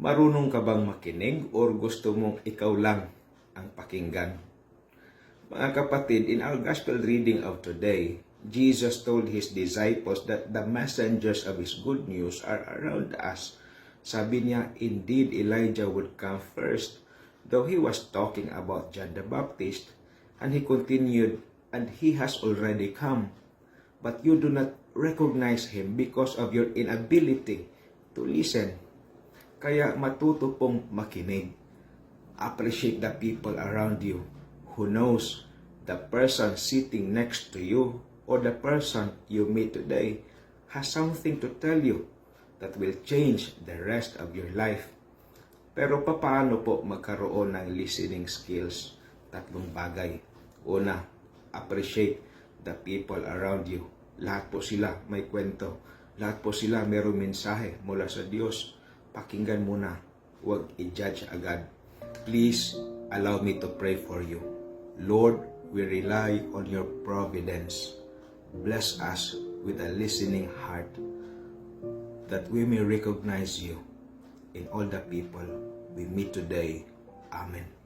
Marunong ka bang makinig or gusto mong ikaw lang ang pakinggan? Mga kapatid, in our gospel reading of today, Jesus told His disciples that the messengers of His good news are around us. Sabi niya, indeed Elijah would come first, though He was talking about John the Baptist, and He continued, and He has already come. But you do not recognize Him because of your inability to listen. Kaya matuto pong makinig. Appreciate the people around you who knows the person sitting next to you or the person you meet today has something to tell you that will change the rest of your life. Pero paano po magkaroon ng listening skills? Tatlong bagay. Una, appreciate the people around you. Lahat po sila may kwento. Lahat po sila mayroong mensahe mula sa Diyos. Pakinggan muna. Huwag i-judge agad. Please allow me to pray for you. Lord, we rely on your providence. Bless us with a listening heart that we may recognize you in all the people we meet today. Amen.